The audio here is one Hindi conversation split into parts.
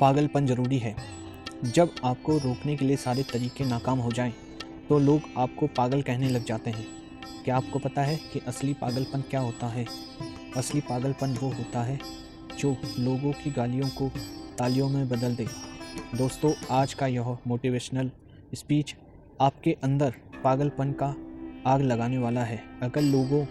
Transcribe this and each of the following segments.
पागलपन ज़रूरी है। जब आपको रोकने के लिए सारे तरीके नाकाम हो जाएं, तो लोग आपको पागल कहने लग जाते हैं। क्या आपको पता है कि असली पागलपन क्या होता है? असली पागलपन वो होता है जो लोगों की गालियों को तालियों में बदल दे। दोस्तों, आज का यह मोटिवेशनल स्पीच आपके अंदर पागलपन का आग लगाने वाला है। अगर लोगों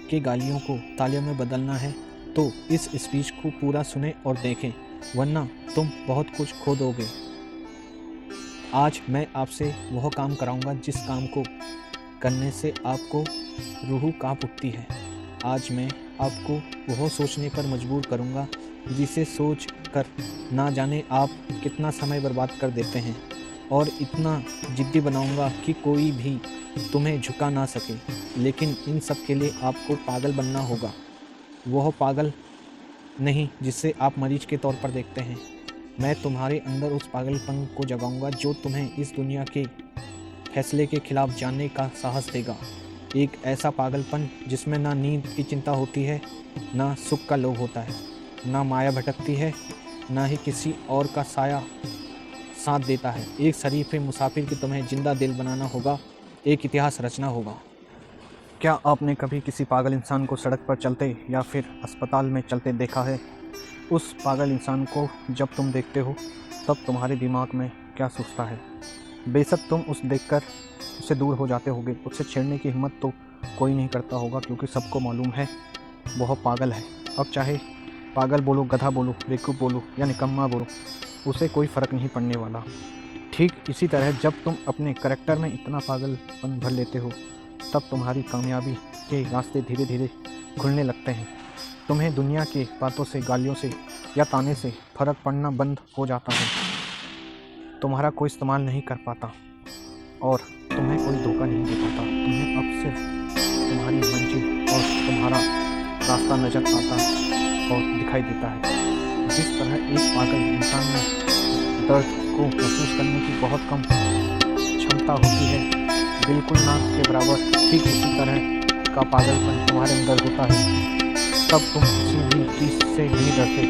के गालियों को तालियों में बदलना है तो इस स्पीच को पूरा सुने और देखें, वरना तुम बहुत कुछ खो दोगे। आज मैं आपसे वह काम कराऊंगा जिस काम को करने से आपको रूह कांप उठती है। आज मैं आपको वह सोचने पर मजबूर करूंगा जिसे सोच कर ना जाने आप कितना समय बर्बाद कर देते हैं, और इतना जिद्दी बनाऊंगा कि कोई भी तुम्हें झुका ना सके। लेकिन इन सब के लिए आपको पागल बनना होगा। वह पागल नहीं जिसे आप मरीज के तौर पर देखते हैं। मैं तुम्हारे अंदर उस पागलपन को जगाऊंगा जो तुम्हें इस दुनिया के फैसले के खिलाफ जाने का साहस देगा। एक ऐसा पागलपन जिसमें ना नींद की चिंता होती है, ना सुख का लोभ होता है, ना माया भटकती है, ना ही किसी और का साया साथ देता है। एक शरीफ मुसाफिर की तुम्हें जिंदा दिल बनाना होगा, एक इतिहास रचना होगा। क्या आपने कभी किसी पागल इंसान को सड़क पर चलते या फिर अस्पताल में चलते देखा है? उस पागल इंसान को जब तुम देखते हो तब तुम्हारे दिमाग में क्या सोचता है? बेशक तुम उस देखकर उससे दूर हो जाते होगे, उससे छेड़ने की हिम्मत तो कोई नहीं करता होगा, क्योंकि सबको मालूम है वह पागल है। अब चाहे पागल बोलो, गधा बोलो, बेवकूफ़ बोलो या निकम्मा बोलो, उसे कोई फ़र्क नहीं पड़ने वाला। ठीक इसी तरह जब तुम अपने करैक्टर में इतना पागलपन भर लेते हो तब तुम्हारी कामयाबी के रास्ते धीरे धीरे खुलने लगते हैं। तुम्हें दुनिया की बातों से, गालियों से या ताने से फ़र्क पड़ना बंद हो जाता है। तुम्हारा कोई इस्तेमाल नहीं कर पाता और तुम्हें कोई धोखा नहीं दे पाता। तुम्हें अब सिर्फ तुम्हारी मंजिल और तुम्हारा रास्ता नज़र आता और दिखाई देता है। जिस तरह एक पागल इंसान में दर्द को महसूस करने की बहुत कम क्षमता होती है, बिल्कुल ना के बराबर, ठीक इसी तरह का पागलपन तुम्हारे अंदर होता है। तब तुम किसी भी चीज़ से नहीं डरते।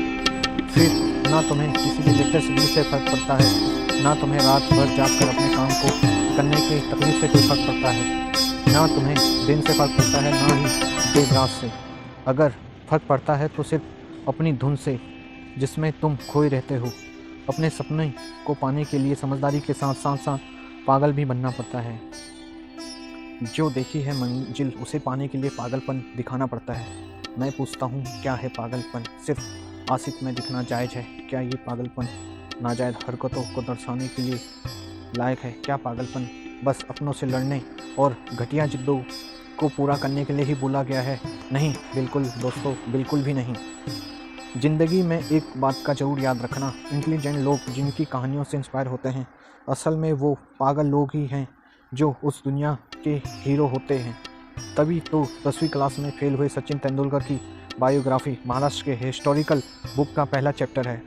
फिर ना तुम्हें किसी भी लेटेस्ट न्यूज़ से फ़र्क पड़ता है, ना तुम्हें रात भर जागकर अपने काम को करने की तकलीफ से कोई फ़र्क पड़ता है, ना तुम्हें दिन से फ़र्क पड़ता है, ना ही देर रात से। अगर फ़र्क पड़ता है तो सिर्फ अपनी धुन से जिसमें तुम खोए रहते हो। अपने सपने को पाने के लिए समझदारी के साथ साथ साथ पागल भी बनना पड़ता है। जो देखी है मंजिल, उसे पाने के लिए पागलपन दिखाना पड़ता है। मैं पूछता हूँ, क्या है पागलपन? सिर्फ आशिक में दिखना जायज़ है? क्या ये पागलपन नाजायज़ हरकतों को दर्शाने के लिए लायक है? क्या पागलपन बस अपनों से लड़ने और घटिया जिद्दों को पूरा करने के लिए ही बोला गया है? नहीं, बिल्कुल दोस्तों, बिल्कुल भी नहीं। ज़िंदगी में एक बात का ज़रूर याद रखना, इंटेलिजेंट लोग जिनकी कहानियों से इंस्पायर होते हैं, असल में वो पागल लोग ही हैं जो उस दुनिया के हीरो होते हैं। तभी तो 10वीं क्लास में फेल हुए सचिन तेंदुलकर की बायोग्राफी महाराष्ट्र के हिस्टोरिकल बुक का पहला चैप्टर है।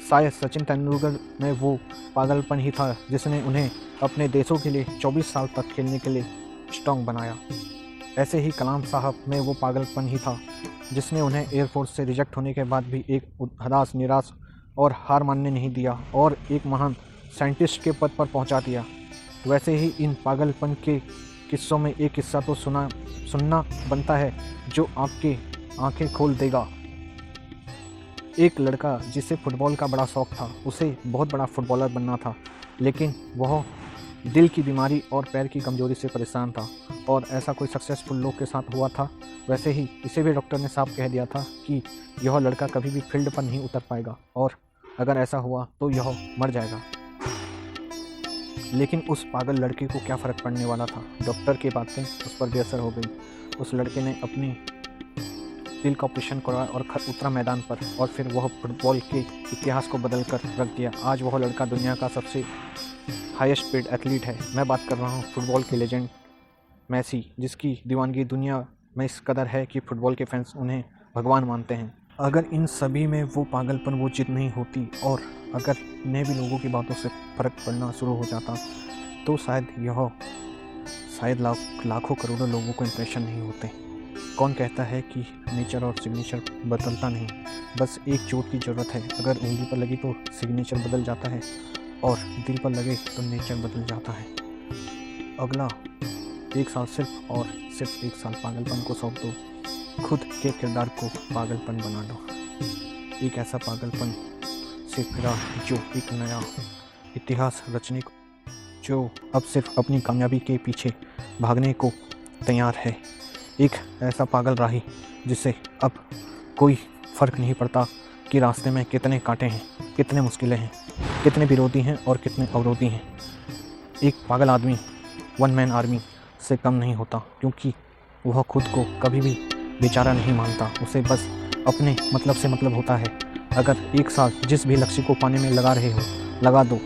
शायद सचिन तेंदुलकर में वो पागलपन ही था जिसने उन्हें अपने देशों के लिए 24 साल तक खेलने के लिए स्ट्रॉन्ग बनाया। ऐसे ही कलाम साहब में वो पागलपन ही था जिसने उन्हें एयरफोर्स से रिजेक्ट होने के बाद भी एक हताश, निराश और हार मानने नहीं दिया और एक महान साइंटिस्ट के पद पर पहुंचा दिया। वैसे ही इन पागलपन के किस्सों में एक किस्सा तो सुनना बनता है जो आपके आंखें खोल देगा। एक लड़का जिसे फुटबॉल का बड़ा शौक़ था, उसे बहुत बड़ा फुटबॉलर बनना था, लेकिन वह दिल की बीमारी और पैर की कमजोरी से परेशान था, और ऐसा कोई सक्सेसफुल लोग के साथ हुआ था। वैसे ही इसे भी डॉक्टर ने साफ कह दिया था कि यह लड़का कभी भी फील्ड पर नहीं उतर पाएगा, और अगर ऐसा हुआ तो यह मर जाएगा। लेकिन उस पागल लड़के को क्या फ़र्क पड़ने वाला था? डॉक्टर की बातें उस पर बेअसर हो गई। उस लड़के ने अपनी दिल का ऑपरेशन करवाया और उतरा मैदान पर, और फिर वह फुटबॉल के इतिहास को बदल कर रख दिया। आज वह लड़का दुनिया का सबसे हाईएस्ट पेड एथलीट है। मैं बात कर रहा हूँ फुटबॉल के लेजेंड मेसी, जिसकी दीवानगी दुनिया में इस कदर है कि फुटबॉल के फैंस उन्हें भगवान मानते हैं। अगर इन सभी में वो पागलपन, वो जिद नहीं होती, और अगर इन्हें भी लोगों की बातों से फ़र्क पड़ना शुरू हो जाता, तो शायद लाखों करोड़ों लोगों को इम्प्रेशन नहीं होते। कौन कहता है कि नेचर और सिग्नेचर बदलता नहीं, बस एक चोट की ज़रूरत है। अगर उंगली पर लगी तो सिग्नेचर बदल जाता है और दिल पर लगे तो नेचर बदल जाता है। अगला 1 साल सिर्फ और सिर्फ 1 साल पागलपन को सौंप दो, खुद के किरदार को पागलपन बना दो। एक ऐसा पागलपन से फिरा जो एक नया इतिहास रचने को, जो अब सिर्फ अपनी कामयाबी के पीछे भागने को तैयार है। एक ऐसा पागल राही जिसे अब कोई फ़र्क नहीं पड़ता कि रास्ते में कितने कांटे हैं, कितने मुश्किलें हैं, कितने विरोधी हैं और कितने अवरोधी हैं। एक पागल आदमी 1 मैन आर्मी से कम नहीं होता, क्योंकि वह खुद को कभी भी बेचारा नहीं मानता। उसे बस अपने मतलब से मतलब होता है। अगर 1 साल जिस भी लक्ष्य को पाने में लगा रहे हो, लगा दो।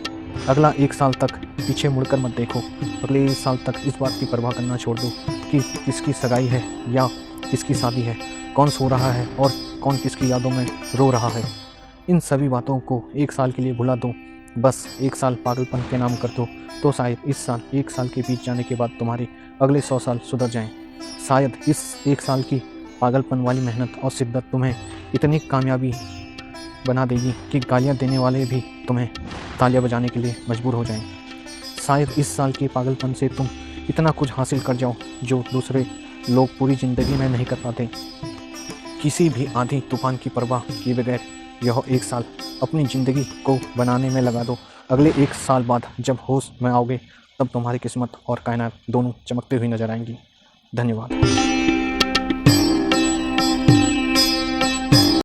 अगला 1 साल तक पीछे मुड़कर मत देखो। अगले 1 साल तक इस बात की परवाह करना छोड़ दो कि किसकी सगाई है या किसकी शादी है, कौन सो रहा है और कौन किसकी यादों में रो रहा है। इन सभी बातों को 1 साल के लिए भुला दो। बस 1 साल पागलपन के नाम कर दो, तो शायद इस साल 1 साल के बीत जाने के बाद तुम्हारे अगले 100 साल सुधर जाएं। शायद इस 1 साल की पागलपन वाली मेहनत और शिद्दत तुम्हें इतनी कामयाबी बना देगी कि गालियाँ देने वाले भी तुम्हें तालियां बजाने के लिए मजबूर हो जाएं। शायद इस साल के पागलपन से तुम इतना कुछ हासिल कर जाओ जो दूसरे लोग पूरी ज़िंदगी में नहीं कर पाते। किसी भी आंधी तूफान की परवाह किए बगैर यह 1 साल अपनी ज़िंदगी को बनाने में लगा दो। अगले 1 साल बाद जब होश में आओगे, तब तुम्हारी किस्मत और कायनात दोनों चमकते हुए नजर आएंगी। धन्यवाद।